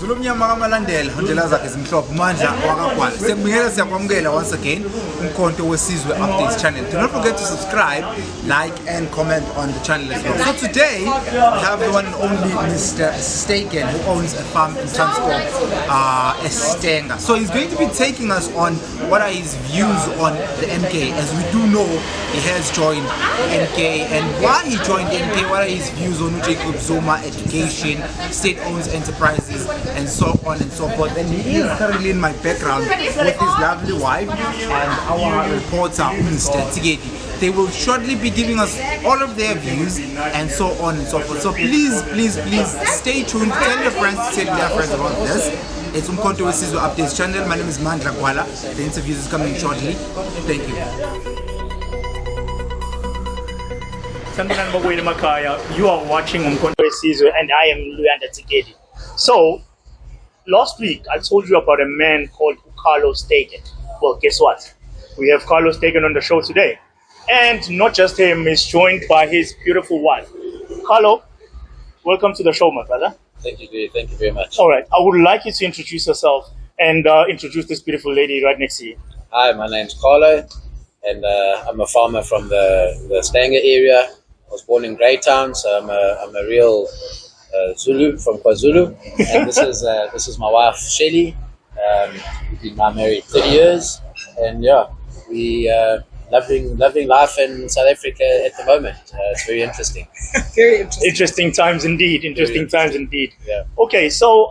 kulomnyama kamalandela ondlela zakhe zimhlophe mandla wakagwala sekubingela siyakwamukela once again uMkhonto Wesizwe updates channel. Do not forget to subscribe, like and comment on the channel as well. So today we have the one and only Mr. Stegen, who owns a farm in Transkop, Estenga. So he's going to be taking us on what are his views on the MK, as we do know he has joined MK, and why he joined MK, what are his views on Jacob Zuma education, state-owned enterprises, and so on and so forth. And he is currently in my background with his lovely wife and our reporter, Mr. Tigeti. They will shortly be giving us all of their views and so on and so forth. So please stay tuned. Tell your friends to tell their friends about this. It's uMkhonto Wesizwe updates channel. My name is Mandla Gwala. The interview is coming shortly. Thank you. You are watching uMkhonto Wesizwe and I am Luyanda Tigeti. So last week I told you about a man called Carlo Stegen. Well, guess what? We have Carlo Stegen on the show today. And not just him, he's joined by his beautiful wife. Carlo, welcome to the show, my brother. Thank you very much. All right, I would like you to introduce yourself and introduce this beautiful lady right next to you. Hi, my name's Carlo, and I'm a farmer from the Stanger area. I was born in Greytown, so I'm a real Zulu from KwaZulu, and this is my wife Shelley. We've been now married 30 years, and yeah, we loving life in South Africa at the moment. It's very interesting. Very interesting times indeed. Interesting times indeed. Yeah. Okay, so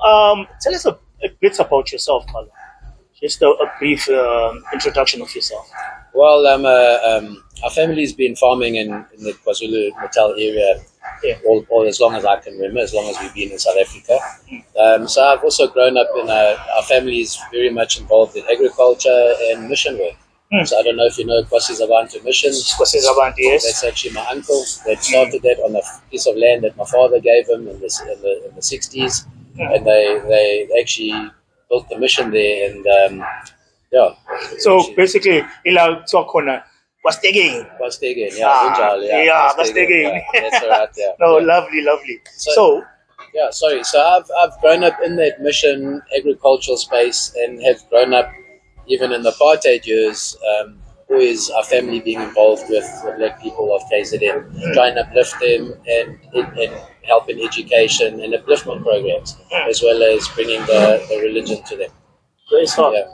tell us a bit about yourself, Carlo. Just a brief introduction of yourself. Well, our family's been farming in the KwaZulu-Natal area all as long as I can remember, as long as we've been in South Africa. So I've also grown up in our family is very much involved in agriculture and mission work. So I don't know if you know Wesizwe Mission. Wesizwe, yes. That's actually my uncle that started that on a piece of land that my father gave him in the 60s, and they actually built the mission there, and yeah. So basically, ila tsokona was Stegen, yeah, was Stegen. That's right, yeah. No, yeah. Lovely. So yeah, sorry. So I've grown up in that mission agricultural space, and have grown up even in the apartheid years, always our family being involved with the black people of KZN, trying to uplift them and help in education and upliftment programs, as well as bringing the religion to them. Great stuff. Yeah.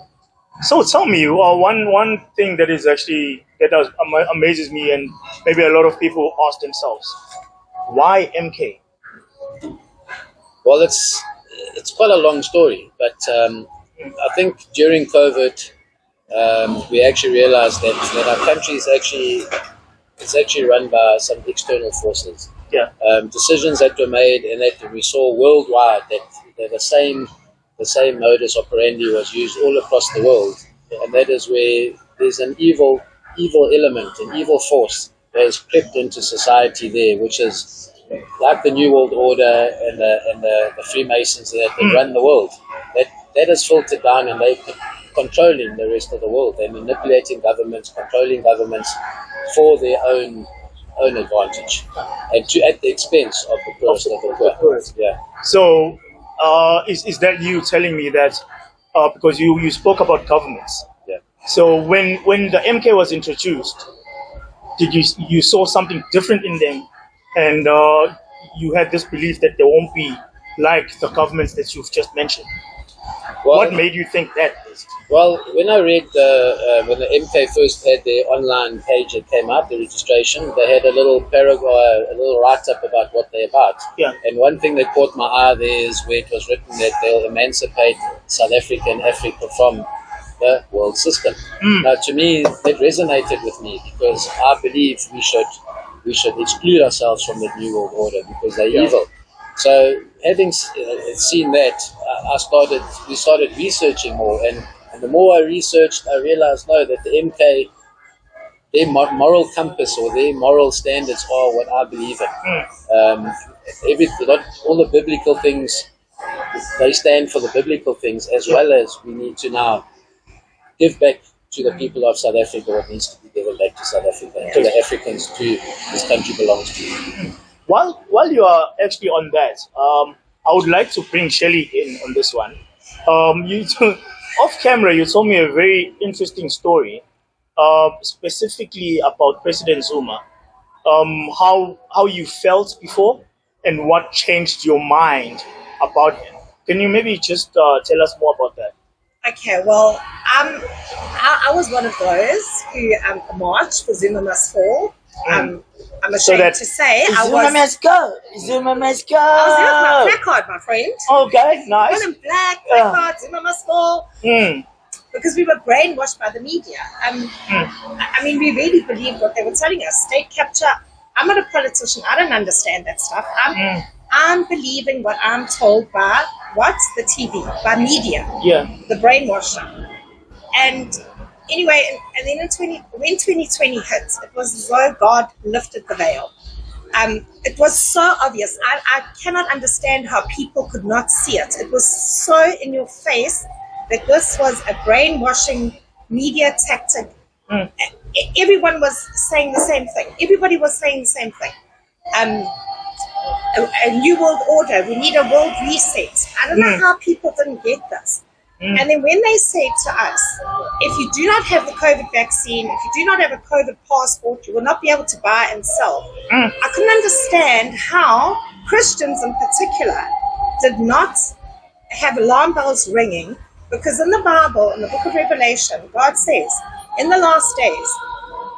So tell me, one thing that is actually amazes me, and maybe a lot of people ask themselves, why MK? Well, it's quite a long story, but I think during COVID, we actually realized that our country is actually run by some external forces. Yeah. Decisions that were made and that we saw worldwide, that the same modus operandi was used all across the world, and that is where there's an evil element, an evil force that has crept into society there, which is like the New World Order and the Freemasons that run the world. That is filtered down, and they're controlling the rest of the world. They're manipulating governments, controlling governments for their own advantage, and at the expense of the poorest of the poor. Yeah. So, is that you telling me that because you spoke about governments? Yeah. So when the MK was introduced, did you saw something different in them, and you had this belief that they won't be like the governments that you've just mentioned? Well, what made you think that? Well, when I read when the MK first had their online page that came out, the registration, they had a little paragraph, a little write-up about what they're about. Yeah. And one thing that caught my eye there is where it was written that they'll emancipate South Africa and Africa from the world system. Now, to me, that resonated with me, because I believe we should exclude ourselves from the New World Order because they're evil. So, having seen that, we started researching more, and the more I researched, I realized that the MK, their moral compass or their moral standards are what I believe in. All the biblical things, they stand for the biblical things, as well as we need to now give back to the people of South Africa what needs to be given back to South Africa, and to the Africans too this country belongs to. While you are actually on that, I would like to bring Shelley in on this one. Off camera, you told me a very interesting story, specifically about President Zuma. How you felt before and what changed your mind about him. Can you maybe just tell us more about that? Okay, well, I was one of those who marched for Zuma must fall. I'm ashamed to say Zuma must go. Zuma must go. I was there with my placard, my friend. Okay, nice. One in black, placard, Zuma must fall. Because we were brainwashed by the media. I mean, we really believed what they were telling us. State capture. I'm not a politician. I don't understand that stuff. I'm believing what I'm told by the TV, by media. Yeah. The brainwasher. And anyway, and then when 2020 hit, it was as though God lifted the veil. It was so obvious. I cannot understand how people could not see it. It was so in your face that this was a brainwashing media tactic. Everyone was saying the same thing. Everybody was saying the same thing. A new world order. We need a world reset. I don't know how people didn't get this. And then when they said to us, if you do not have the COVID vaccine, if you do not have a COVID passport, you will not be able to buy and sell. I couldn't understand how Christians in particular did not have alarm bells ringing, because in the Bible, in the book of Revelation, God says, in the last days,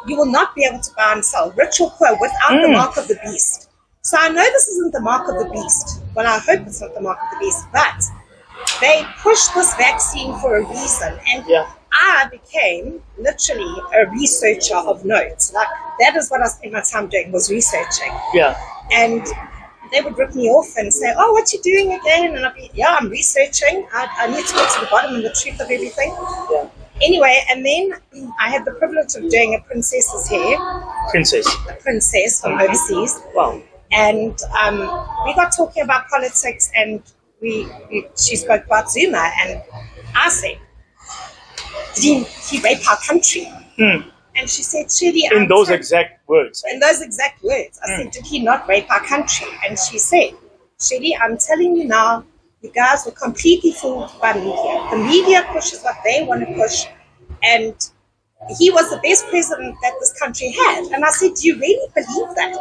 you will not be able to buy and sell, rich or poor, without the mark of the beast. So I know this isn't the mark of the beast. Well, I hope it's not the mark of the beast, but they pushed this vaccine for a reason. And I became literally a researcher of notes. Like, that is what I spent my time doing, was researching. Yeah. And they would rip me off and say, oh, what you doing again? And I'd be, I'm researching. I need to get to the bottom of the truth of everything. Yeah. Anyway, and then I had the privilege of doing a princess's hair. Princess? A princess from overseas. Wow. And we got talking about politics, and she spoke about Zuma, and I said, did he rape our country? And she said, Shelley, in those exact words. In those exact words. I said, did he not rape our country? And she said, Shelley, I'm telling you now, you guys were completely fooled by media. The media pushes what they want to push, and he was the best president that this country had. And I said, do you really believe that?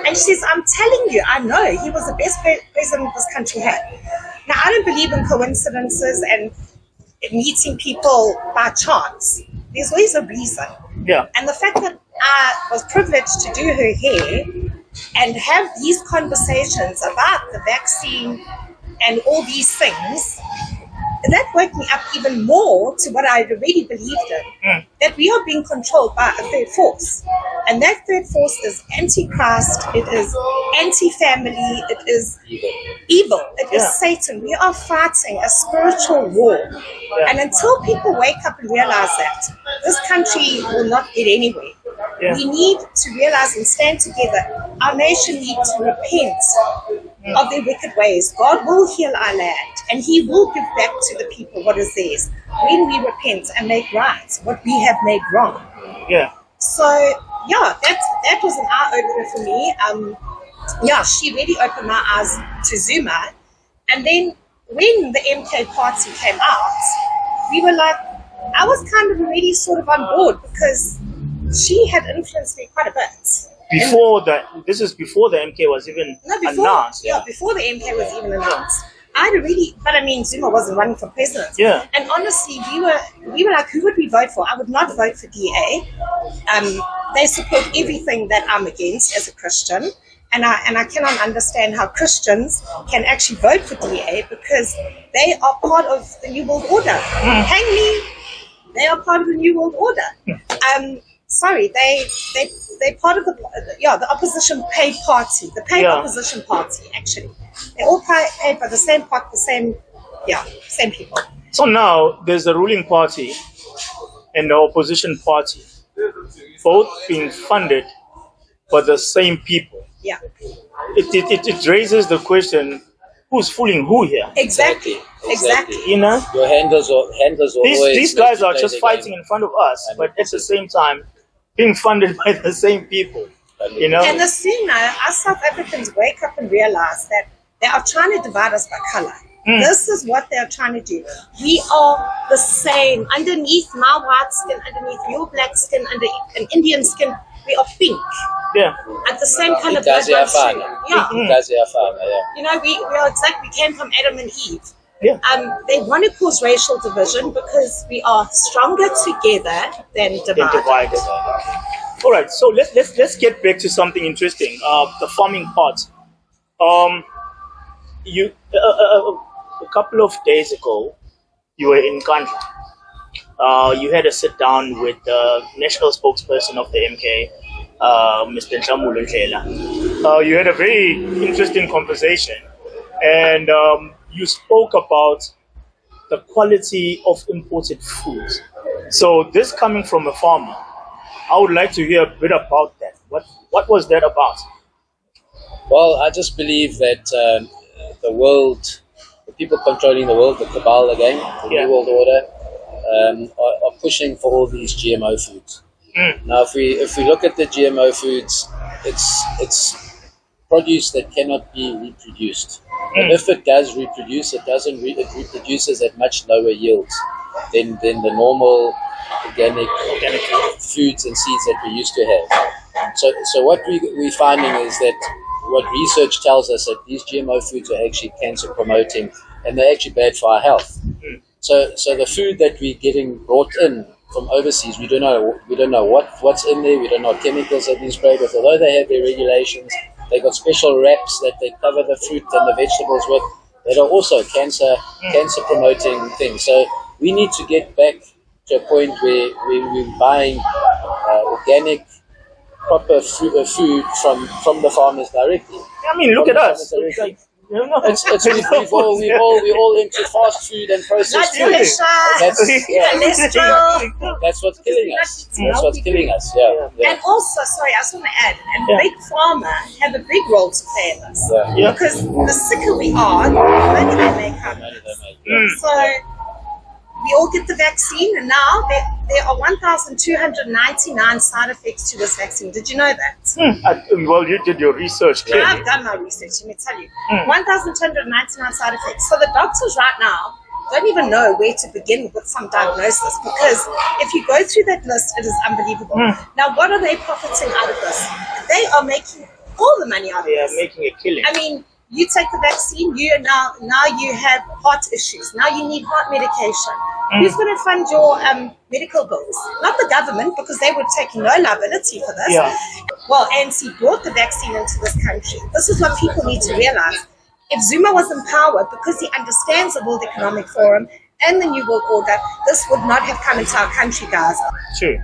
And she says, I'm telling you, I know he was the best president this country had. Now, I don't believe in coincidences and meeting people by chance. There's always a reason. Yeah. And the fact that I was privileged to do her hair and have these conversations about the vaccine and all these things, that woke me up even more to what I already believed in, that we are being controlled by a third force. And that third force is anti-Christ, it is anti-family, it is evil, it is Satan. We are fighting a spiritual war. Yeah. And until people wake up and realize that, this country will not get anywhere. Yeah. We need to realize and stand together. Our nation needs to repent of their wicked ways. God will heal our land, and he will give back to the people what is theirs when we repent and make right what we have made wrong. Yeah. So that was an eye-opener for me. She really opened my eyes to Zuma. And then when the MK party came out, we were like, I was kind of already sort of on board, because she had influenced me quite a bit. This is before the MK was even announced. Yeah, before the MK was even announced. But I mean, Zuma wasn't running for president. Yeah. And honestly, we were like, who would we vote for? I would not vote for DA. They support everything that I'm against as a Christian. And I cannot understand how Christians can actually vote for DA, because they are part of the New World Order. Hang me. They are part of the New World Order. Sorry, they're part of the opposition paid party, the paid opposition party, actually. They're all paid by the same part, same people. So now there's a ruling party and the opposition party, both being funded by the same people. Yeah. It raises the question, who's fooling who here? Exactly. You know? Your handlers are these guys are just fighting in front of us, but at the same time, being funded by the same people, you know. And the thing now, us South Africans wake up and realize that They are trying to divide us by color. This is what they are trying to do. We are the same. Underneath my white skin, underneath your black skin, under an Indian skin, we are pink. Yeah. At the same color. Yeah. You know, we are exactly, we came from Adam and Eve. Yeah. They want to cause racial division because we are stronger together than divided. All right, so let's get back to something interesting. The farming part. You a couple of days ago, you were in Kandla. You had a sit down with the national spokesperson of the MK, Mr. Nhlamulo Ndlela. You had a very interesting conversation, and you spoke about the quality of imported food. So this coming from a farmer, I would like to hear a bit about that. What was that about? Well, I just believe that the world, the people controlling the world, the cabal again, the New World Order, are pushing for all these GMO foods. Now, if we look at the GMO foods, it's produce that cannot be reproduced. And if it does reproduce, it reproduces at much lower yields than the normal organic foods and seeds that we used to have. So what we're finding is that what research tells us that these GMO foods are actually cancer promoting, and they're actually bad for our health. So the food that we're getting brought in from overseas, we don't know what's in there. We don't know what chemicals have been sprayed with. Although they have their regulations, they got special wraps that they cover the fruit and the vegetables with that are also cancer promoting things. So we need to get back to a point where we're buying organic, proper food from the farmers directly. I mean, look at us. We're all into fast food and processed food. That's what's killing us. That's what's killing us. Yeah. And also, sorry, I just want to add, big pharma have a big role to play in this. Yeah. Because the sicker we are, the more money they make out of us. So we all get the vaccine, and now there are 1,299 side effects to this vaccine. Did you know that? Well, you did your research. Clearly. I've done my research, let me tell you. 1,299 side effects. So the doctors right now don't even know where to begin with some diagnosis, because if you go through that list, it is unbelievable. Now, what are they profiting out of this? They are making all the money out of this. They are making a killing. I mean, you take the vaccine, now you have heart issues. Now you need heart medication. Who's going to fund your medical bills? Not the government, because they would take no liability for this. Well, ANC brought the vaccine into this country. This is what people need to realize. If Zuma was in power, because he understands the World Economic Forum and the New World Order, this would not have come into our country, guys. True.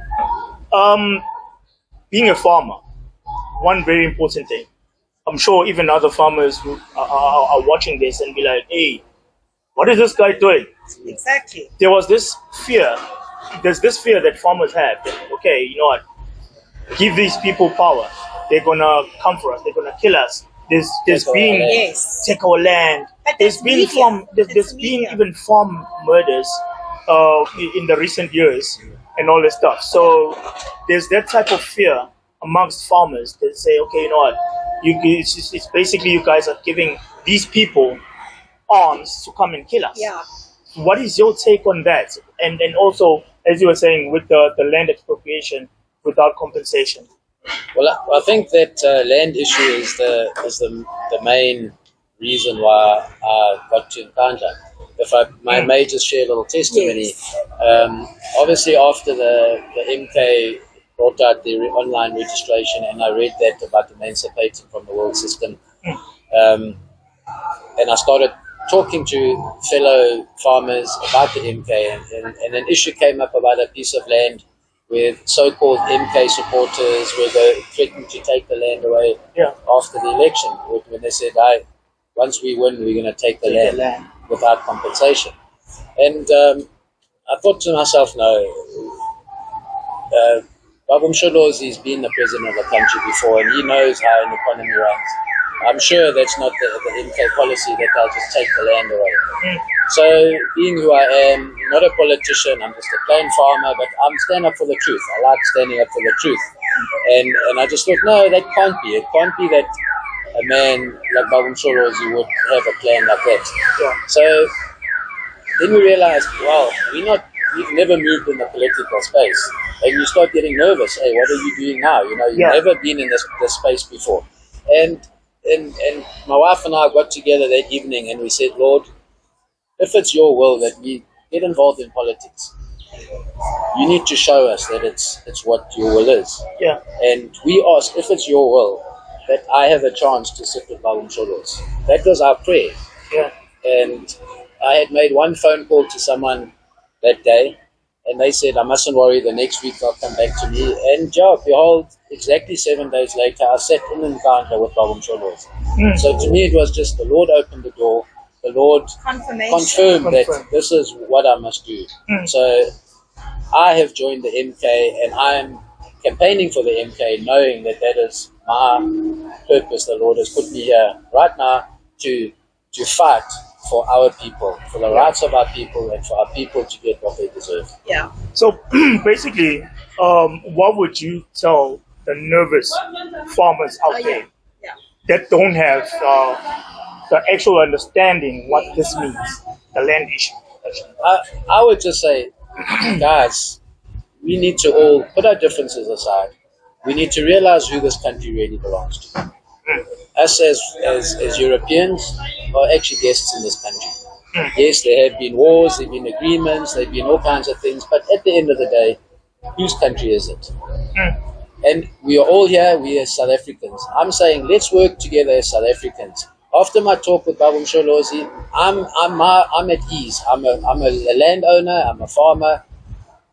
Being a farmer, one very important thing. I'm sure even other farmers who are watching this and be like, hey, what is this guy doing? Exactly. There's this fear that farmers have that, okay, you know what, give these people power. They're going to come for us. They're going to kill us. There's been take our land. There's been even farm murders in the recent years and all this stuff. So there's that type of fear amongst farmers that say, okay, you know what, it's basically you guys are giving these people arms to come and kill us. Yeah. What is your take on that? And also, as you were saying, with the land expropriation without compensation. Well, I think that land issue is the main reason why I got to Nkandla. If I may just share a little testimony. Obviously, after the MK brought out the online registration, and I read that about emancipating from the world system, and I started talking to fellow farmers about the MK, and an issue came up about a piece of land with so-called MK supporters where they threatened to take the land away after the election, when they said, once we win, we're going to take the land without compensation. And I thought to myself, no, uMkhonto, he's been the president of the country before, and he knows how an economy runs. I'm sure that's not the MK policy that they'll just take the land away. So, being who I am, not a politician, I'm just a plain farmer, but I'm standing up for the truth. I like standing up for the truth. And I just thought, no, that can't be. It can't be that a man like uMkhonto would have a plan like that. Yeah. So then we realized, well, we've never moved in the political space. And you start getting nervous. Hey, what are you doing now? You know, you've never been in this space before. And my wife and I got together that evening and we said, Lord, if it's your will that we get involved in politics, you need to show us that it's what your will is. Yeah. And we ask, if it's your will, that I have a chance to sit with uMkhonto. That was our prayer. Yeah. And I had made one phone call to someone that day, and they said, I mustn't worry, the next week they'll come back to me. And behold, exactly 7 days later, I sat in an encounter with uMkhonto. So to me, it was just the Lord opened the door, the Lord confirmed that this is what I must do. So I have joined the MK, and I'm campaigning for the MK, knowing that that is my purpose. The Lord has put me here right now to fight for our people, for the rights of our people, and for our people to get what they deserve. Yeah. So basically, what would you tell the nervous farmers out there that don't have the actual understanding what this means, the land issue? I would just say, guys, we need to all put our differences aside. We need to realize who this country really belongs to. Us as Europeans are actually guests in this country. Yes, there have been wars, there have been agreements, there have been all kinds of things, but at the end of the day, whose country is it? And we are all here, we are South Africans. I'm saying let's work together as South Africans. After my talk with uMkhonto, I'm at ease. I'm a landowner, I'm a farmer.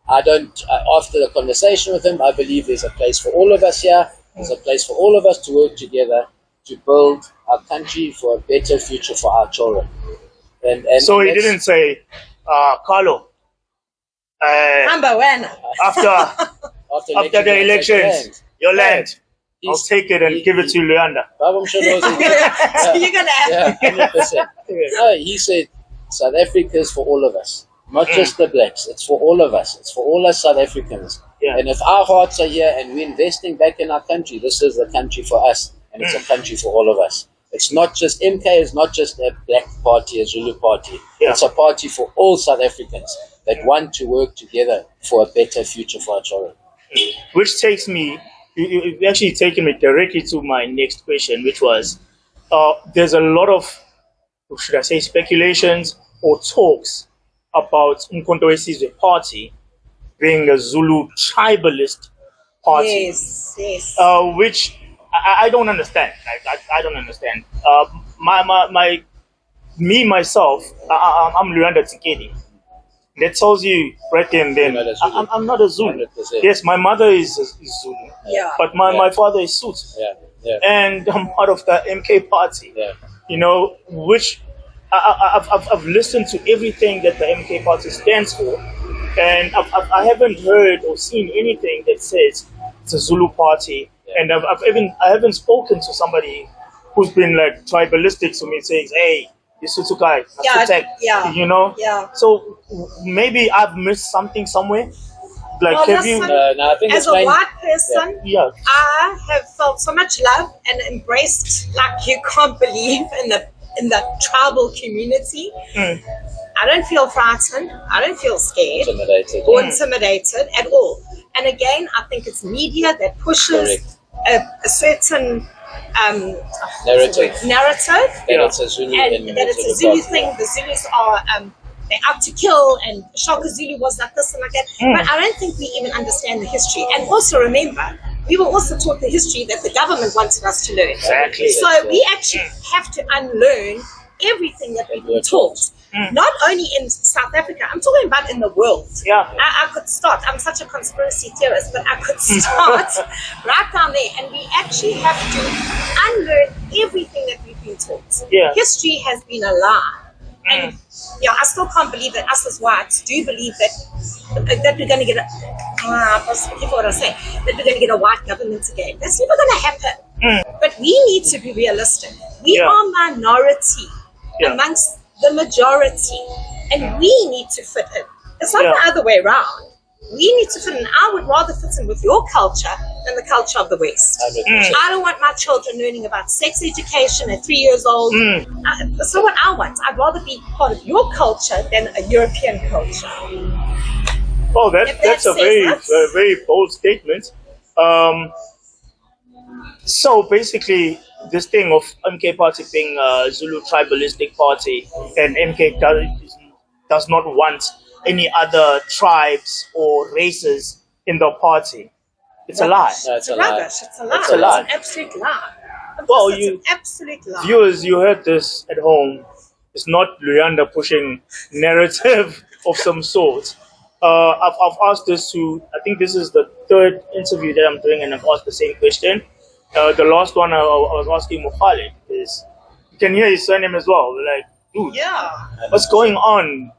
After the conversation with him, I believe there's a place for all of us here. There's a place for all of us to work together to build our country for a better future for our children. And so he didn't say, Carlo, after the elections, your land, I'll take it and give it to Luanda. So you're going to have 100%. No, he said, South Africa is for all of us. Not just the blacks, it's for all of us. It's for all us South Africans. And if our hearts are here and we're investing back in our country, this is the country for us, and it's a country for all of us. It's not just, MK is not just a black party, a Zulu party. It's a party for all South Africans that want to work together for a better future for our children. Which takes me, you've actually taken me directly to my next question, which was, there's a lot of, should I say, speculations or talks about uMkhonto Wesizwe party being a Zulu tribalist party. Yes. Which I don't understand. I don't understand. Myself, I'm Luanda Tsikedi. That tells you right then. I'm not a Zulu. 100%. Yes, my mother is Zulu. But my father is Sotho. And I'm part of the MK party. You know, which I've listened to everything that the MK party stands for, and I haven't heard or seen anything that says it's a Zulu party. And I haven't spoken to somebody who's been like tribalistic to me, saying, "Hey, this Shuthuka, you know." So maybe I've missed something somewhere. Like, have you? No, I think as a white person, Yeah. I have felt so much love and embraced like you can't believe in the tribal community. I don't feel frightened. I don't feel scared or intimidated at all. And again, I think it's media that pushes a certain narrative. That it's a Zulu and that it's a Zulu thing. The Zulus are they're out to kill, and Shaka Zulu was like this and like that. But I don't think we even understand the history. And also remember, we were also taught the history that the government wanted us to learn. Exactly. So we actually have to unlearn everything that we've been taught. Not only in South Africa, I'm talking about in the world. I could start. I'm such a conspiracy theorist, but I could start right down there. And we actually have to unlearn everything that we've been taught. History has been a lie. And I still can't believe that us as whites do believe that we're going to get that we're going to get a white government again. That's never going to happen. But we need to be realistic. We are minority amongst the majority, and we need to fit in. It's not the other way around. We need to fit in. I would rather fit in with your culture than the culture of the West. 100%. I don't want my children learning about sex education at 3 years old. So what I want, I'd rather be part of your culture than a European culture. Oh, that's a very bold statement. So basically, this thing of MK Party being a Zulu tribalistic party, and MK does not want any other tribes or races in the party. It's a lie. No, it's a Rubbish. lie. It's a lie. It's a lie. It's an absolute lie. Of Well, course, it's an absolute lie. Viewers, you heard this at home. It's not Luyanda pushing narrative of some sort. I've asked this to, I think this is the third interview that I'm doing, and I've asked the same question. The last one I was asking Mukhale is, you can hear his surname as well. We're like, dude, Yeah. what's going on?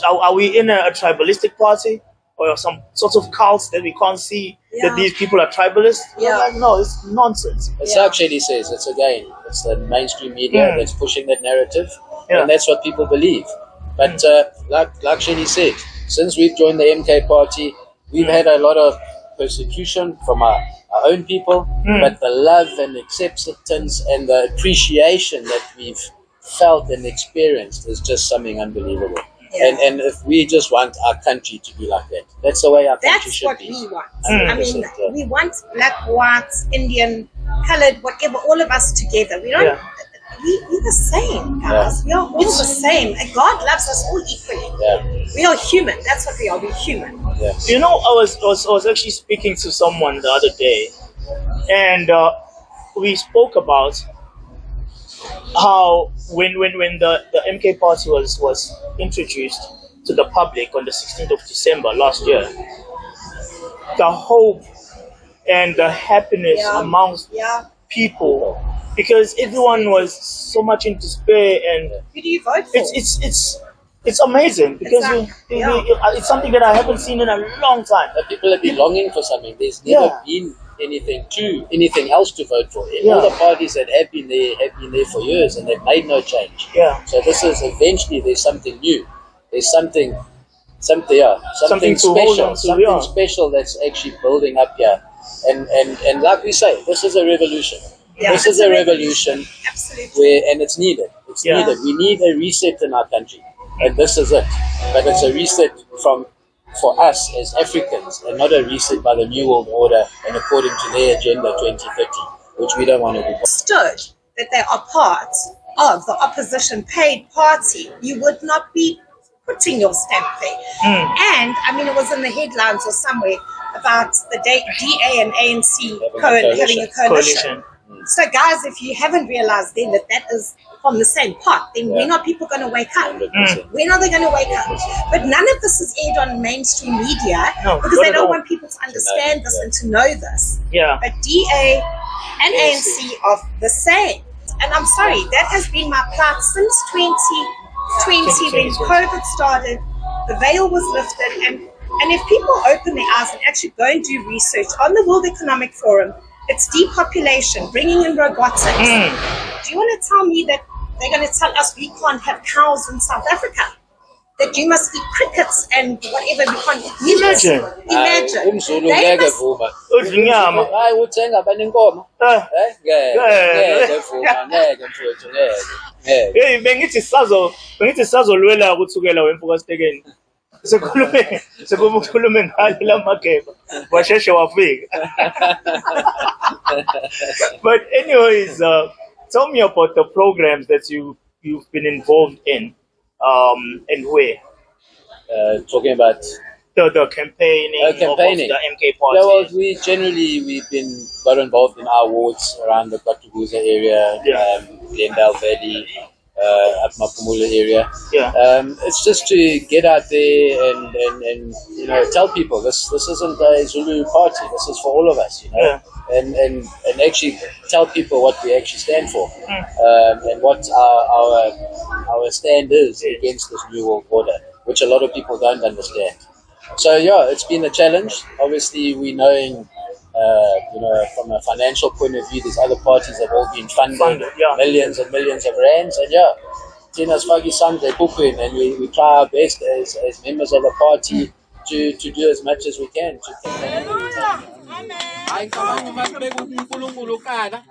Are we in a tribalistic party? Or some sort of cults that we can't see that these people are tribalists? Yeah. I'm like, no, it's nonsense. It's like Shelley says, it's the mainstream media that's pushing that narrative, and that's what people believe. But like Shelley said, since we've joined the MK Party, we've had a lot of persecution from our own people, but the love and acceptance and the appreciation that we've felt and experienced is just something unbelievable. Yeah. And if we just want our country to be like that, that's the way our country That's should what be. we want. 100%, I mean, yeah. we want black, white, Indian, colored, whatever, all of us together. We don't. We're the same, guys. We are all the same. And God loves us all equally. Yeah. We are human. That's what we are. We're human. Yeah. You know, I was actually speaking to someone the other day, and we spoke about how when the MK Party was introduced to the public on the 16th of December last year, the hope and the happiness amongst people, because everyone was so much in despair, and Who do you vote for? it's amazing because it's something that I haven't seen in a long time. But people have been longing for something. There's never been anything else to vote for. All the parties that have been there for years, and they've made no change. Yeah. So this is eventually there's something new. There's something Something to hold special, on to, something special that's actually building up here. And like we say, this is a revolution. Yeah, This is a revolution Absolutely. and it's needed. It's needed. We need a reset in our country, and this is it. But it's a reset for us as Africans, and not a reset by the New World Order and according to their Agenda 2030, which we don't want to be. Understood that they are part of the opposition paid party, you would not be putting your stamp there. And I mean, it was in the headlines or somewhere about the DA and ANC having a coalition. So guys, if you haven't realized then that is from the same pot, then when are people going to wake up? 100%. When are they going to wake up? But none of this is aired on mainstream media because they don't want people to understand this and to know this. Yeah. But DA and ANC are the same. And I'm sorry, that has been my plight since 2020 when COVID started. The veil was lifted, and if people open their eyes and actually go and do research on the World Economic Forum, it's depopulation, bringing in robotics. Do you want to tell me that they're going to tell us we can't have cows in South Africa? That you must eat crickets and whatever we can't eat meat? Imagine. Umzulu They ngeke must- vuma. Udla inyama. Hayi uthenga banenkomo. Ngeke vuma, ngeke mfowethu, ngeke. Hey, bengithi sizolwela ukuthukela wemfuka Stegen. Sekukhulume ngale lamageba. Washeshe wafika. But anyways, tell me about the programs that you've been involved in, and where. Talking about The campaigning, of the MK Party. Yeah, well, we've got involved in our wards around the Katuguza area, Glendale Valley, up Mapumula area. It's just to get out there and tell people this isn't a Zulu party. This is for all of us, and actually tell people what we actually stand for, and what our stand is against this New World Order, which a lot of people don't understand. So it's been a challenge. Obviously, we knowing, from a financial point of view, these other parties have all been funded millions and millions of rands, and Tina's Fagi Sangre Pukwin, and we try our best as members of the party to do as much as we can to protect. Hayi abantu masibeka uNkulunkulu kala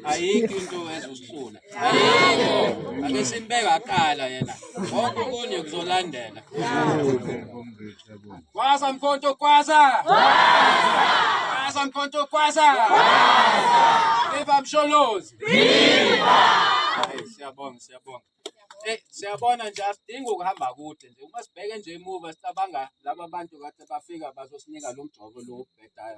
ayikho into ezosisula ayikho ake simbeka kala yena konke okunye kuzolandela kwaza uMkhonto kwaza kwaza uMkhonto kwaza viva Msholozi viva siyabonga siyabona nje asidingi ukuhamba kude nje uma sibheke nje emuva sicabanga laba bantu kade bafika bazosinika lo mjovo lo ubhedayo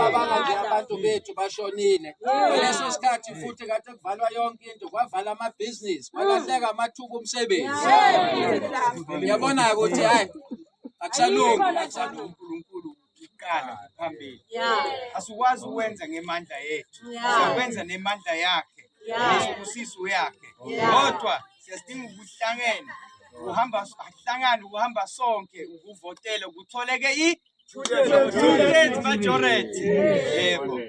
abanga nje abantu bethu bashonile leso sikhathi futhi kade kuvalwa yonke into kwavala amabhizinisi kwalahleka amathuba omsebenzi ngiyabona ukuthi hayi akusalungi uNkulunkulu ikala phambili asikwazi ukwenza ngemandla yethu siyawenza nemandla yakhe Wesizwe yakhe kodwa siyasidinga ukuhlangana uhamba sonke ukuvotela ukutholeke i-2/3 majority yebo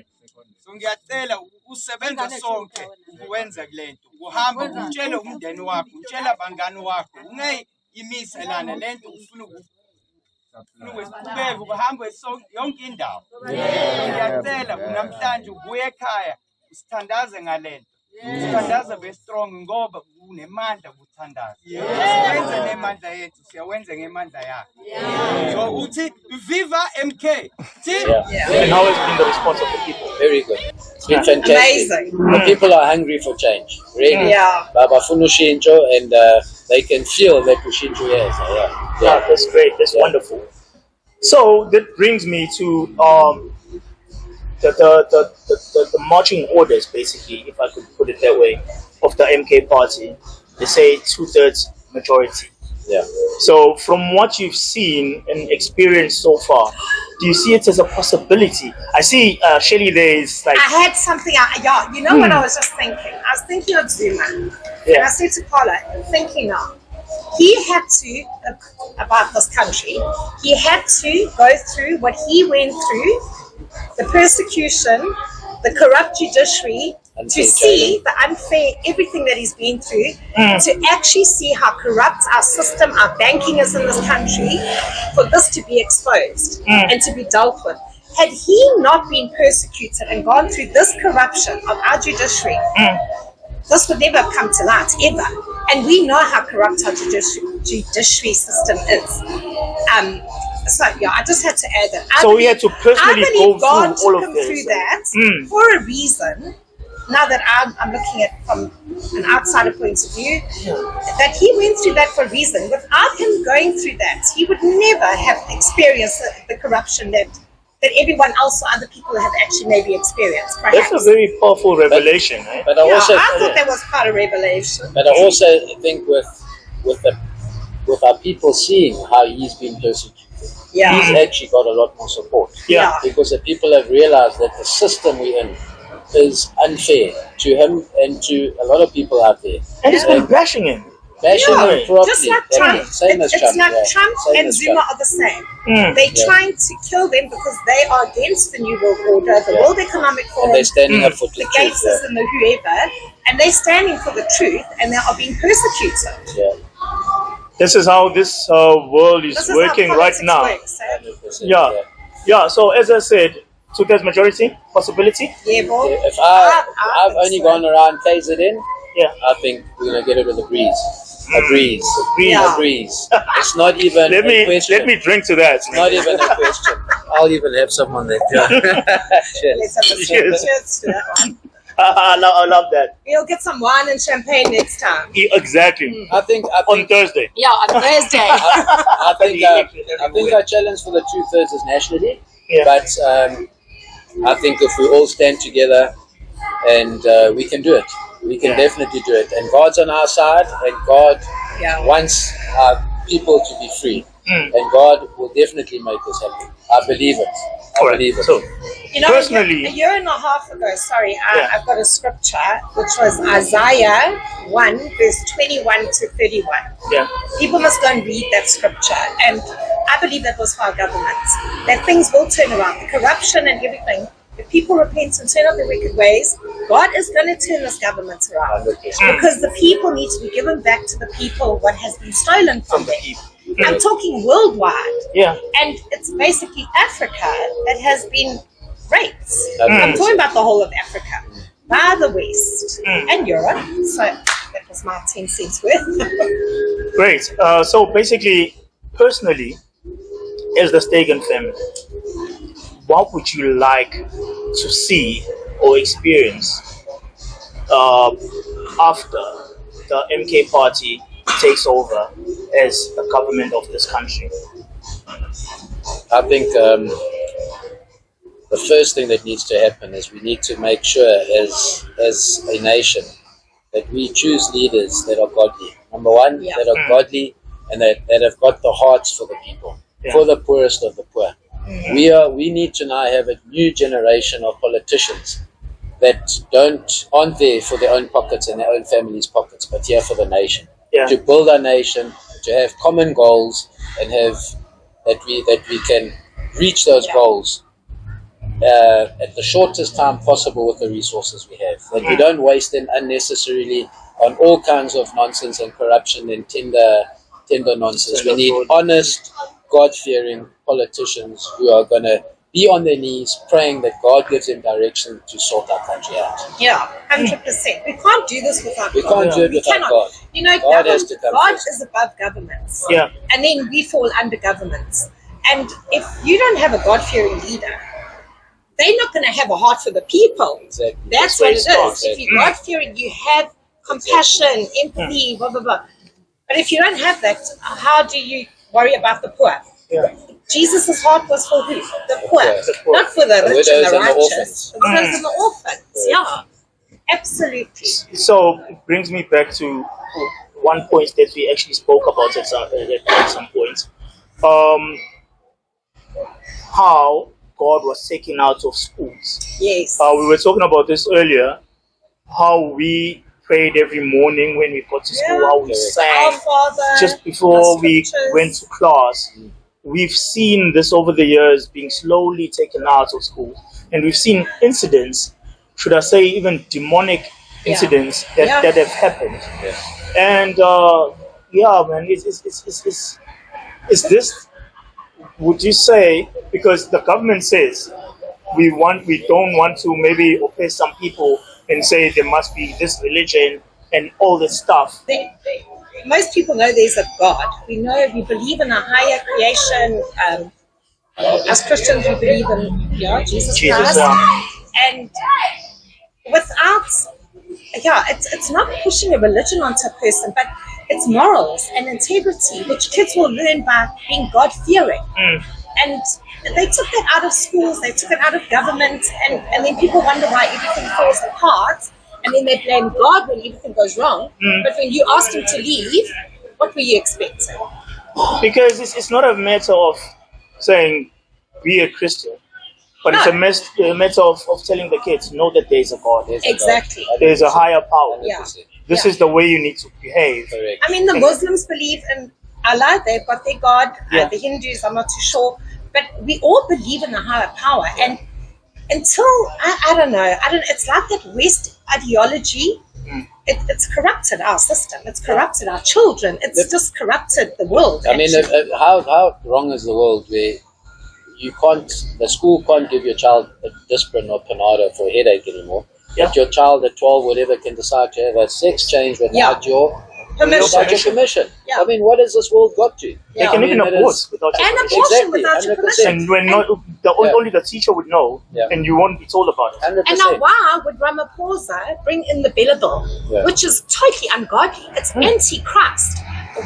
so ngiyacela usebenza sonke ukwenza kulento uhamba utshele umndeni wakho utshele abangani wakho ungeyimisa lana lento ufuna uqhubeke uhambe yonke indawo ngiyacela namhlanje ubuye ekhaya usithandaze ngalento Sithandaza be strong ngoba unemandla ukuthandaza. Siyenze nemandla yethu, siyawenza ngemandla yakhe. So uthi viva MK. And how has been the response of the people? Very good. It's been fantastic. Amazing. The people are hungry for change. Really. Yeah. Bafuna ushintsho and they can feel that ushintsho is. Yeah, that's great. That's wonderful. So that brings me to the marching orders, basically, if I could put it that way, of the MK party. They say 2/3 majority. Yeah. So from what you've seen and experienced so far, do you see it as a possibility? I see Shelley there is like... I had something, you know what I was just thinking? I was thinking of Zuma. Yeah. And I said to Carlo, I'm thinking now, he had to, about this country, he had to go through what he went through, the persecution, the corrupt judiciary, to see the unfair, everything that he's been through, to actually see how corrupt our system, our banking is in this country, for this to be exposed and to be dealt with. Had he not been persecuted and gone through this corruption of our judiciary, this would never have come to light, ever. And we know how corrupt our judiciary system is. So yeah, I just had to add that. So we had to personally go through all of this. Through that for a reason. Now that I'm looking at from an outsider point of view, that he went through that for a reason. Without him going through that, he would never have experienced the corruption that everyone else or other people have actually maybe experienced. Perhaps. That's a very powerful revelation. But I also I thought that was quite a revelation. But I also think with our people seeing how he's been persecuted, he's actually got a lot more support. Yeah. Because the people have realized that the system we're in is unfair to him and to a lot of people out there. And he's been bashing him. Bashing him properly. Just like Trump. Same as Trump. It's like Trump and Zuma are the same. They're trying to kill them because they are against the New World Order, the World Economic Forum, and they're standing up for the truth. Gates's and the whoever, and they're standing for the truth, and they are being persecuted. Yeah. This is how this world is working right now. Works, Yeah. So as I said, 2/3 majority possibility. Yeah, well, If I've only gone around KZN, I think we're gonna get it with a breeze. A breeze. A breeze. It's not even a question. Let me drink to that. It's not even a question. I'll even have someone there. Let's have a cheers to that one. I love that. We'll get some wine and champagne next time. Exactly. I think on Thursday. Yeah, on Thursday. I think our challenge for the 2/3 is nationally. Yeah. But I think if we all stand together and we can do it. We can definitely do it. And God's on our side, and God wants our people to be free. And God will definitely make this happen. I believe it. I believe it. So, you know, personally, a year and a half ago, I've got a scripture which was Isaiah 1 verse 21 to 31. Yeah. People must go and read that scripture, and I believe that was for our government, that things will turn around, the corruption and everything. If people repent and turn off their wicked ways, God is going to turn this government around. Because the people need to be given back to the people what has been stolen from them. I'm talking worldwide. Yeah. And it's basically Africa that has been raped. Mm. I'm talking about the whole of Africa by the West and Europe. So that was my 10 cents worth. Great. So basically, personally, as the Stegen family, what would you like to see or experience after the MK party takes over as the government of this country? I think the first thing that needs to happen is we need to make sure as a nation that we choose leaders that are godly. Number one, that are godly and that have got the hearts for the people, for the poorest of the poor. We need to now have a new generation of politicians that aren't there for their own pockets and their own families' pockets, but here for the nation. To build our nation, to have common goals, and have that we can reach those goals at the shortest time possible with the resources we have. That we don't waste them unnecessarily on all kinds of nonsense and corruption and tender nonsense. We need honest, God-fearing politicians who are going to be on their knees praying that God gives them direction to sort our country out. Yeah, 100%. We can't do this without God. We can't do it without God. You know, God has to come God first. is above governments. Yeah. And then we fall under governments. And if you don't have a God-fearing leader, they're not going to have a heart for the people. Exactly. That's what it is. Exactly. If you're God-fearing, you have compassion, empathy, blah, blah, blah. But if you don't have that, how do you worry about the poor? Yeah. Jesus' heart was for who? The poor. The poor. Not for the rich and widows the and the righteous. orphans. The widows and the orphans. Yeah. Absolutely. So it brings me back to one point that we actually spoke about at some point. How God was taken out of schools. Yes. We were talking about this earlier. How we prayed every morning when we got to school. How we Our sang Father, just before our we scriptures. went to class. We've seen this over the years being slowly taken out of schools, and we've seen incidents, should I say, even demonic incidents that have happened. And man, is this? Would you say, because the government says we don't want to maybe oppress some people and say there must be this religion and all this stuff? Most people know there's a God. We believe in a higher creation. As Christians, we believe in Jesus Christ. And without, it's not pushing a religion onto a person, but it's morals and integrity, which kids will learn by being God-fearing. And they took that out of schools, they took it out of government, and then people wonder why everything falls apart. And then they blame God when everything goes wrong. But when you asked him to leave, what were you expecting? Because it's not a matter of saying, be a Christian, but it's a matter of telling the kids, know that there's a God. Exactly. There's a higher power. Yeah. This is the way you need to behave. Correct. I mean, the Muslims believe in Allah, they've got their God. The Hindus, I'm not too sure. But we all believe in a higher power. And until, I don't know, it's like that West ideology. It's corrupted our system. It's corrupted our children. It's just corrupted the world. I mean, how wrong is the world where the school can't give your child a Dispelling or Panado for a headache anymore, but your child at 12, whatever, can decide to have a sex change without your permission. I mean, what has this world got to? They can even abort without your permission. Abortion without your permission. And when only the teacher would know, and you won't be told about it. 100%. And now why would Ramaphosa bring in the Bella Bill, which is totally ungodly? It's anti-Christ.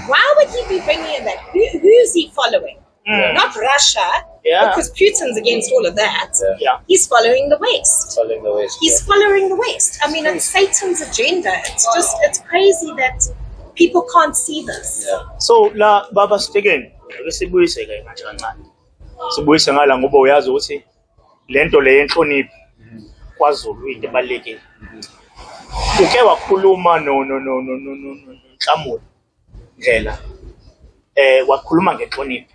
Why would he be bringing in that? Who's he following? Not Russia, because Putin's against all of that. He's following the West. He's following the West. I mean, it's Satan's agenda. It's crazy that people can't see this. So la Baba Stegen, sibuyise ke manje kancane. Sibuyise ngala ngoba uyazi ukuthi lento le yenhlonipho kwaZulu into ebalekile. Uke wakhuluma no Nhlamulo ndlela wakhuluma ngenhlonipho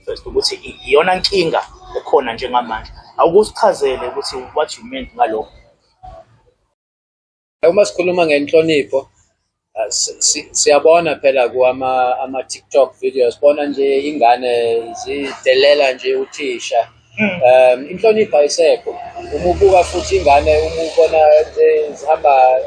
first ukuthi iyona nkinga ekhona njengamanje. Awukusichazele ukuthi what you meant ngalokho. Uma sikhuluma ngenhlonipho, siyabona phela ama TikTok videos bona nje ingane zidelela nje uthisha inhlonipho ayisekho uma ubuka futhi ingane uma ubona zihamba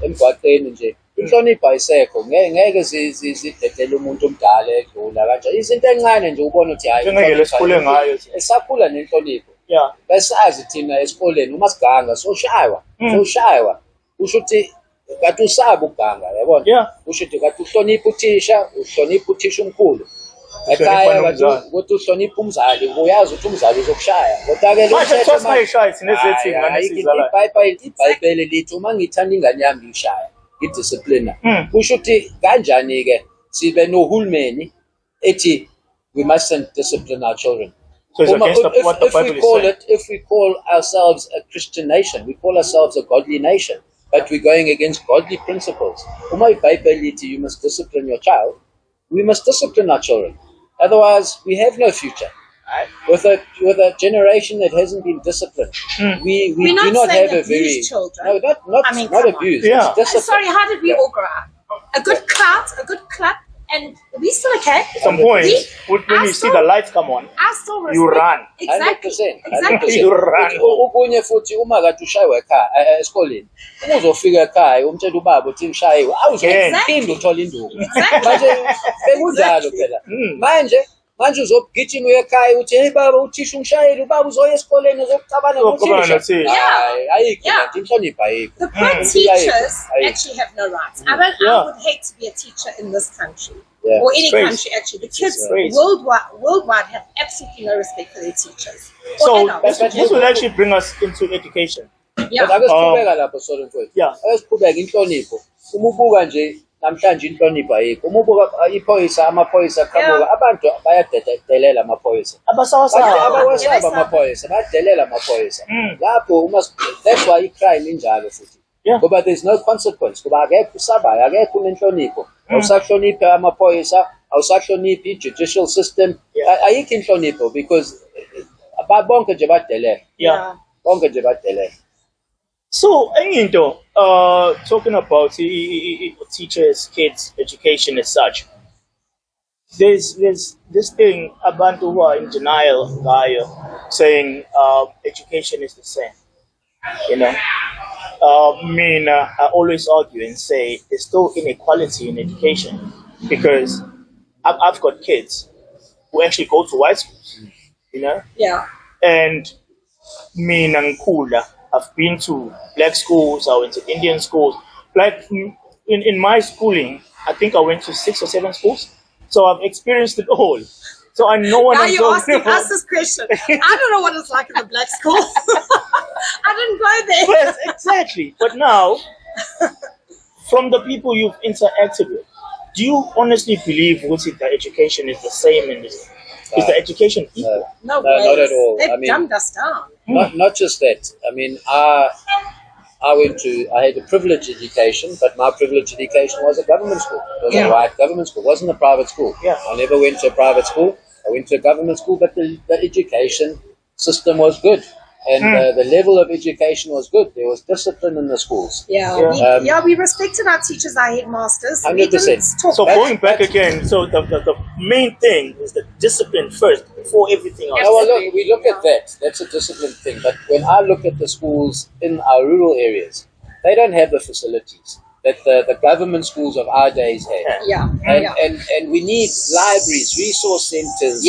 emgwaqeni nje inhlonipho ayisekho ngeke zidedele umuntu omdala edlula kanjani izinto encane nje ubona ukuthi hayi ngeke lesikhule ngayo esakhula nenhlonipho yeah besazi thina esikoleni uma siganga soshaywa usho ukuthi kade usaba ukuganga yabona yeah usho ukuthi kade uhlonipha uthisha omkhulu ekhaya kade ukuthi uhlonipha umzali uyazi ukuthi umzali uzokushaya kodwa ke iBhayibheli lithi uma ngithanda ingane yami ngishaya idiscipline kusho ukuthi kanjani ke sibe nohulumeni ethi we mustn't discipline our children. So it's against what the Bible is saying. If we call ourselves a Christian nation, we call ourselves a godly nation, but we're going against godly principles. You must discipline your child. We must discipline our children. Otherwise, we have no future. With a generation that hasn't been disciplined, we do not have a very children. not abused. Yeah. Sorry, how did we all grow up? A good clap, and we still okay. At some point, when you see the lights come on, you run. Exactly. 100%. You run. Okunye futhi uma kade ushaywe ekhaya esikoleni uzofika ekhaya umtshela ubaba uthi ngishayiwe awuzophinda uthola induku manje bekunjalo phela manje uzogijima uye ekhaya uthi hey baba uthisha ungishayile ubaba uzoya esikoleni uzokucabana nothisha ayikho inhlonipho ayikho. The poor teachers actually have no rights. I would hate to be a teacher in this country. Yeah. Or any country actually. The kids worldwide have absolutely no respect for their teachers. So this will actually bring us into education. Yeah. Ake siqhubeka lapho solo mfowethu. Yeah. Ake siqhubeka inhlonipho. Uma ubuka nje namhlanje inhlonipho ayikho. Uma ubuka amaphoyisa aqhamuka abantu bayadedelela amaphoyisa. Abawasaba amaphoyisa bayadelela amaphoyisa. Lapho that's why icrime injalo futhi. Yeah. Ngoba there's no consequence. Ngoba akekho usabayo, akekho unenhlonipho. Awusahloniphi amaphoyisa, awusahloniphi i-judicial system. Ayikho inhlonipho because bonke nje badelela. Yeah. Bonke nje badelela. So, into talking about teachers, kids, education as such. There's this thing abantu who are in denial saying education is the same. You know. I always argue and say there's still inequality in education because I've got kids who actually go to white schools, you know? Yeah. And I've been to black schools, I went to Indian schools. Like in my schooling, I think I went to 6 or 7 schools. So I've experienced it all. So I know what now I'm you're asking about. us this question. I don't know what it's like in the black school. I didn't go there. Yes, exactly. But now, from the people you've interacted with, do you honestly believe that education is the same in this? Is the education equal? No, not at all. They've dumbed us down. Not just that. I mean, I had a privileged education, but my privileged education was a government school. It was a white government school. It wasn't a private school. Yeah. I never went to a private school. I went to a government school, but the education system was good. And the level of education was good. There was discipline in the schools. We respected our teachers, our headmasters. 100%. So going back again, so the main thing is the discipline first before everything else. Well, look, we look at that. That's a discipline thing. But when I look at the schools in our rural areas, they don't have the facilities that the government schools of our days had. And we need libraries, resource centers,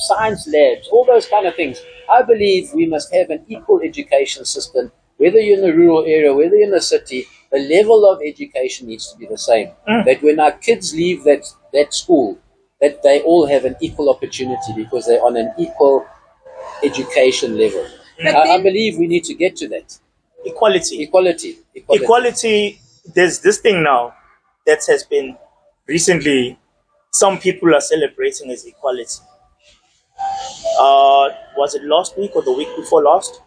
science labs, all those kind of things. I believe we must have an equal education system, whether you're in the rural area, whether you're in the city, the level of education needs to be the same. That when our kids leave that school, that they all have an equal opportunity because they're on an equal education level. I believe we need to get to that. Equality. There's this thing now that has been recently, some people are celebrating as equality. Was it last week or the week before last?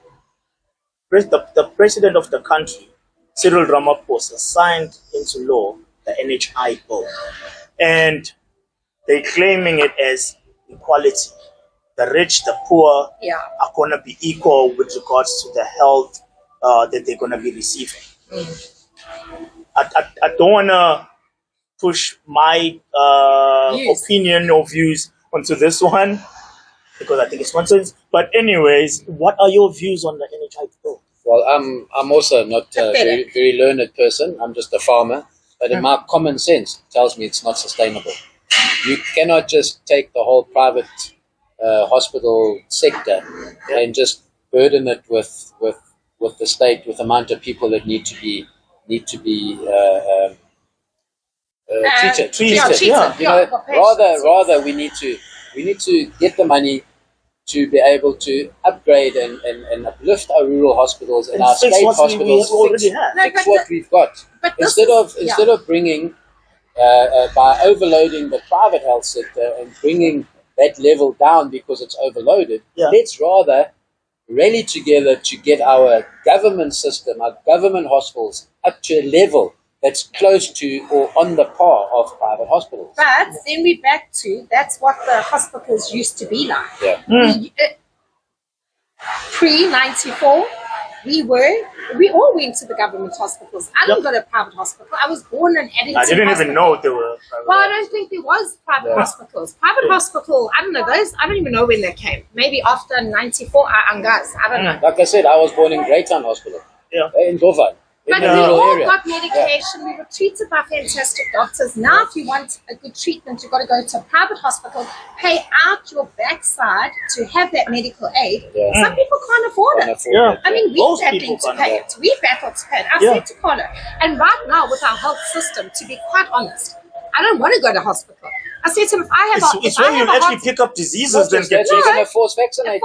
The president of the country, Cyril Ramaphosa, signed into law the NHI bill. And they're claiming it as equality. The rich, the poor are going to be equal with regards to the health that they're going to be receiving. I don't want to push my opinion or views onto this one because I think it's nonsense. But anyways, what are your views on the NHI bill? Well, I'm also not a very learned person. I'm just a farmer. But in my common sense tells me it's not sustainable. You cannot just take the whole private hospital sector and just burden it with the state, with the amount of people that need to be treated. You know, rather we need to get the money to be able to upgrade and uplift our rural hospitals and our state hospitals, fix what we've got. Instead of bringing by overloading the private health sector and bringing that level down because it's overloaded, let's rather rally together to get our government system, our government hospitals up to a level that's close to or on the par of private hospitals. But then we're back to, that's what the hospitals used to be like. Yeah. Pre-94, we all went to the government hospitals. I didn't go to a private hospital. I was born in Addington. I didn't even know there were private. Well, I don't think there was private hospitals. Private hospital, I don't know, those, I don't even know when they came. Maybe after 94, I don't know. Like I said, I was born in Greytown Hospital. In Dovan. But we all got medication. We were treated by fantastic doctors. Now, if you want a good treatment, you've got to go to a private hospital, pay out your backside to have that medical aid. Some people can't afford it. I mean, we're battling to pay it. We battled to pay it. I said to Carlo, and right now with our health system, to be quite honest, I don't want to go to hospital. I said to him, if I have it's when you actually pick up diseases, then get they're going to force vaccinate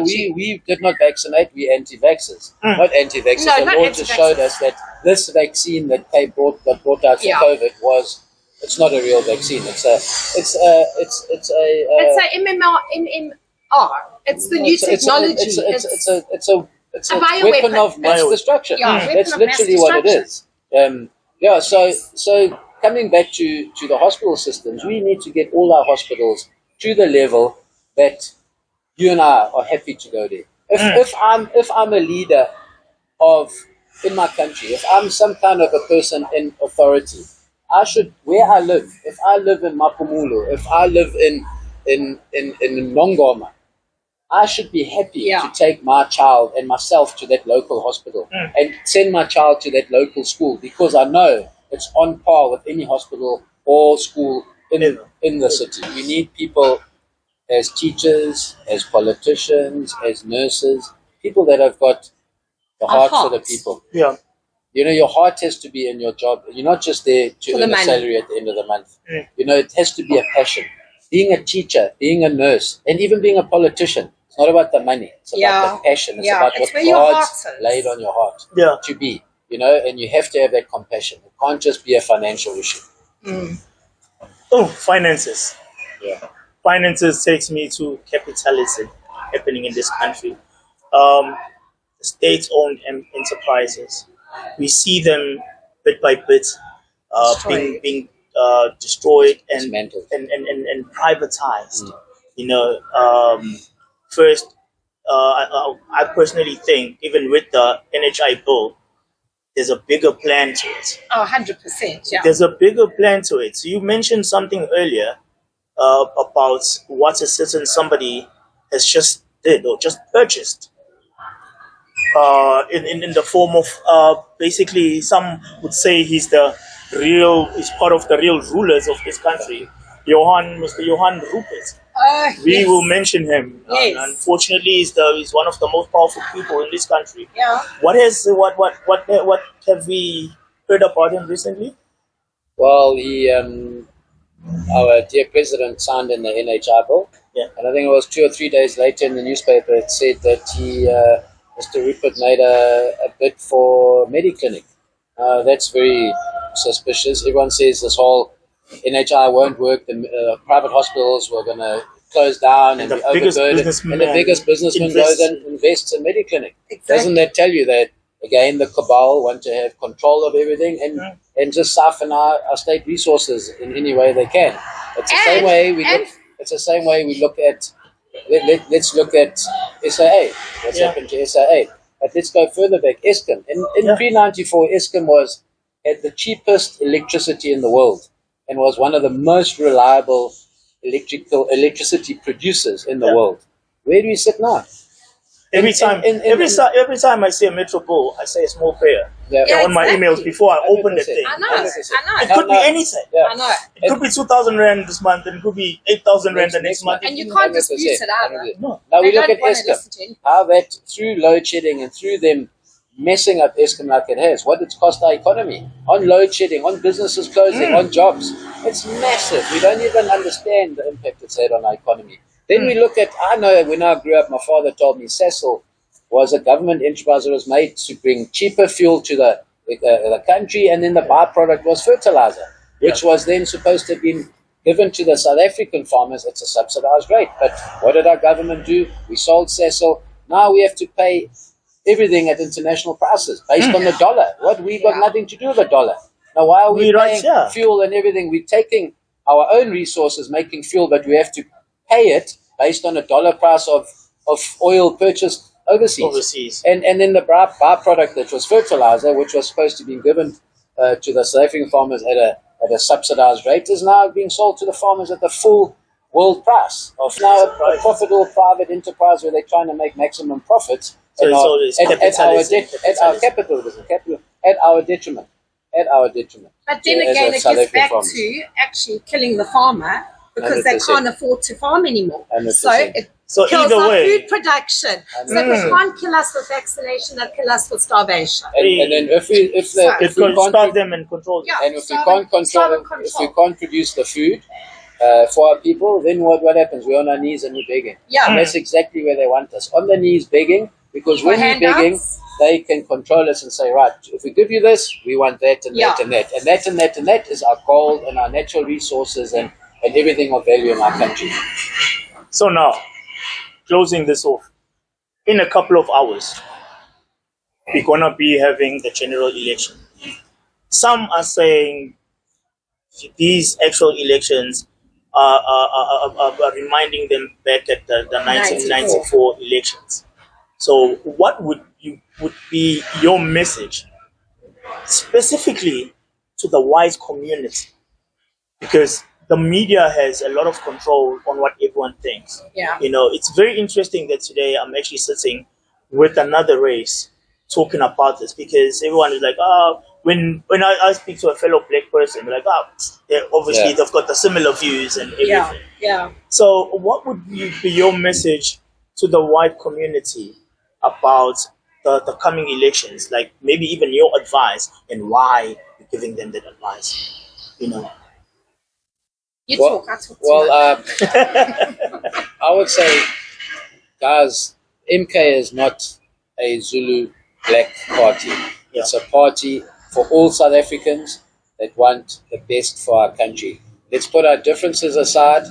you. We did not vaccinate, we anti-vaxxers. Not anti-vaxxers. The law just showed us that this vaccine that brought out for COVID it's not a real vaccine. It's a MMR. It's the new technology. It's a weapon of mass destruction. That's literally what it is. So coming back to the hospital systems, we need to get all our hospitals to the level that you and I are happy to go there. If I'm a leader in my country, if I'm some kind of a person in authority, I should, where I live, if I live in Mapumulo, if I live in Nongoma, I should be happy to take my child and myself to that local hospital and send my child to that local school because I know it's on par with any hospital or school in the city. We need people as teachers, as politicians, as nurses, people that have got the heart for the people. Yeah. You know, your heart has to be in your job. You're not just there to earn a salary at the end of the month. You know, it has to be a passion. Being a teacher, being a nurse, and even being a politician, it's not about the money. It's about the passion. It's about what God's laid on your heart to be. You know, and you have to have that compassion. It can't just be a financial issue. Oh, finances. Yeah. Finances takes me to capitalism happening in this country. State-owned enterprises. We see them bit by bit being destroyed and privatized. You know, first, I personally think, even with the NHI bill, there's a bigger plan to it. 100%, yeah. There's a bigger plan to it. So you mentioned something earlier about what a certain somebody has just did or just purchased in the form of basically some would say he's part of the real rulers of this country. Mr. Johan Rupert. We will mention him. Yes. Unfortunately, he's one of the most powerful people in this country. Yeah. What have we heard about him recently? Well, our dear president signed in the NHI bill, and I think it was 2 or 3 days later in the newspaper it said that Mr. Rupert made a bid for Mediclinic. That's very suspicious. Everyone says this whole NHI won't work. The private hospitals were going to close down and be overburdened. And the biggest businessman goes and invests in Mediclinic. Exactly. Doesn't that tell you that, again, the cabal want to have control of everything and just siphon our state resources in any way they can? It's the same way we look. It's the same way we look at. Let's look at SAA. What's happened to SAA? But let's go further back. Eskom. In pre-94, Eskom was had the cheapest electricity in the world and was one of the most reliable electricity producers in the world. Where do we sit now? Every time I see a Metro bill, I say a small prayer. On my emails before I open the thing. I know. It could be anything. Yeah. I know. It could be 2,000 rand this month, and it could be 8,000 rand the next month. And you can't dispute it either. No. Now we They look don't at wanna listen to Eskom, anything. how that through load shedding and through them messing up Eskom like it has, what it's cost our economy on load shedding, on businesses closing, on jobs. It's massive. We don't even understand the impact it's had on our economy. Then we look at, I know when I grew up, my father told me Cecil was a government enterprise that was made to bring cheaper fuel to the country, and then the byproduct was fertilizer, which was then supposed to have been given to the South African farmers at a subsidized rate. But what did our government do? We sold Cecil. Now we have to pay everything at international prices based on the dollar. What? We got nothing to do with the dollar. Now why are we paying fuel and everything? We're taking our own resources, making fuel, but we have to pay it based on a dollar price of oil purchased overseas. And then the byproduct that was fertilizer, which was supposed to be given to the South African farmers at a subsidized rate, is now being sold to the farmers at the full world price. Of now a profitable private enterprise where they're trying to make maximum profits at our detriment. But then again, it gets back to actually killing the farmer because 100%. they can't afford to farm anymore. 100%. So kills either our way, food production. So they can't kill us with vaccination, they'll kill us with starvation. And then if we stop them and control them. And if we can't produce the food for our people, then what happens? We're on our knees and we're begging. Yeah. And that's exactly where they want us. On the knees begging, because when we're begging, they can control us and say, right, if we give you this, we want that and that and that. And that and that and that is our gold and our natural resources and everything of value in our country. So now, closing this off, in a couple of hours, we're going to be having the general election. Some are saying these actual elections are reminding them back at the 1994 elections. So what would be your message specifically to the white community? Because the media has a lot of control on what everyone thinks. Yeah. You know, it's very interesting that today I'm actually sitting with another race talking about this, because everyone is like, when I speak to a fellow black person, they're like, obviously they've got the similar views and everything. Yeah. So what would be your message to the white community about the coming elections? Like maybe even your advice and why you're giving them that advice, you know? You talk, I talk. I would say, guys, MK is not a Zulu black party. It's a party for all South Africans that want the best for our country. Let's put our differences aside.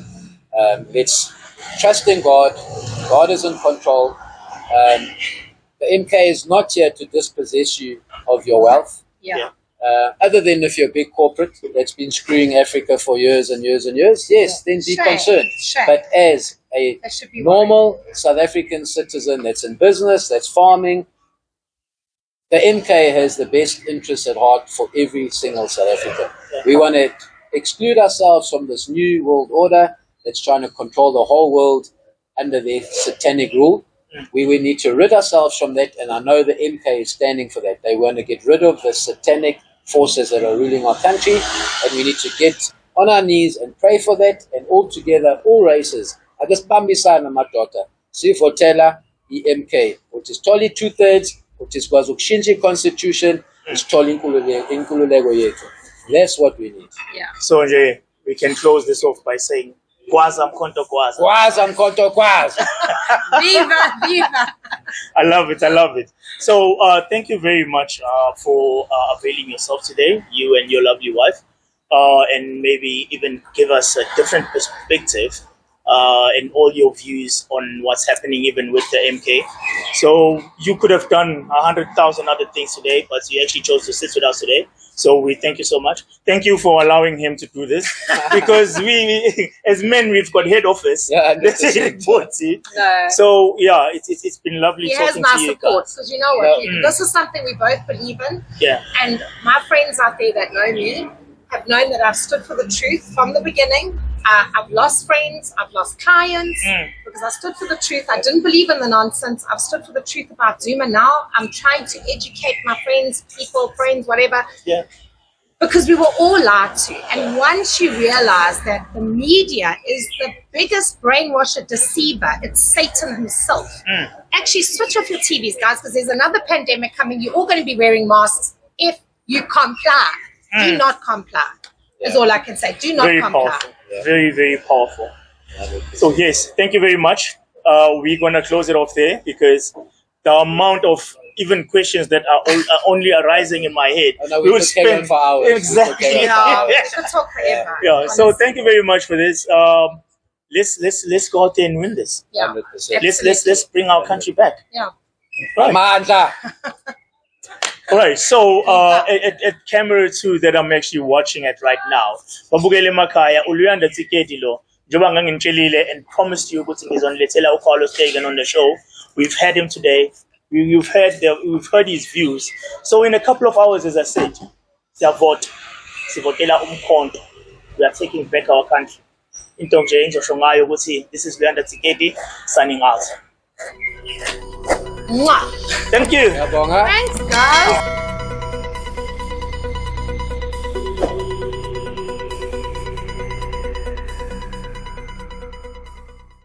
Let's trust in God. God is in control. The MK is not here to dispossess you of your wealth. Yeah. Other than if you're a big corporate that's been screwing Africa for years and years and years, yes, then be concerned. But as a normal South African citizen that's in business, that's farming, the MK has the best interests at heart for every single South African. We want to exclude ourselves from this new world order that's trying to control the whole world under their satanic rule. We need to rid ourselves from that, and I know the MK is standing for that. They want to get rid of the satanic forces that are ruling our country, and we need to get on our knees and pray for that, and all together, all races. I just pambisana madoda sivotela MK, which is totally 2/3, which is kwazukushintsha constitution, is totally inkululeko yethu. That's what we need. Yeah. So Nje, we can close this off by saying uMkhonto kwaza. uMkhonto kwaza. Viva. I love it. So thank you very much for availing yourself today, you and your lovely wife, and maybe even give us a different perspective and all your views on what's happening even with the MK. So you could have done 100,000 other things today, but you actually chose to sit with us today. So we thank you so much. Thank you for allowing him to do this, because we as men, we've got head office. Yeah, No. So yeah, it's been lovely He has talking my to you support, guys. because you know what? This is something we both believe in. Yeah. And my friends out there that know me have known that I've stood for the truth from the beginning. I've lost friends, I've lost clients because I stood for the truth. I didn't believe in the nonsense. I've stood for the truth about Zoom, and now I'm trying to educate my friends, friends, whatever. Yeah. Because we were all lied to. And once you realize that the media is the biggest brainwasher, deceiver, it's Satan himself. Actually, switch off your TVs, guys, because there's another pandemic coming. You're all going to be wearing masks if you comply. Do not comply. Is all I can say. Do not Very comply. powerful. Very, very powerful. So yes, thank you very much. We're gonna close it off there, because the amount of even questions that are only arising in my head. Oh, no, we could carry on for hours. Exactly. Yeah, we could talk forever. Yeah. So thank you very much for this. Let's go out there and win this. Yeah. 100%. Let's bring our country back. Yeah. Right. Amandla. All right, so at camera 2 that I'm actually watching at right now, babukele emakhaya uluyanda tiketi lo njengoba ngangimtshelile and promised you ukuthi ngizonilethela uCarlo Stegen on the show. We've had him today. We've heard his views. So in a couple of hours, as I said, sivotela uMkhonto. We are taking back our country. Into nje engizosho ngayo ukuthi this is Luyanda Tiketi signing out. Mwah. Thank you. Yabonga. Thanks, guys.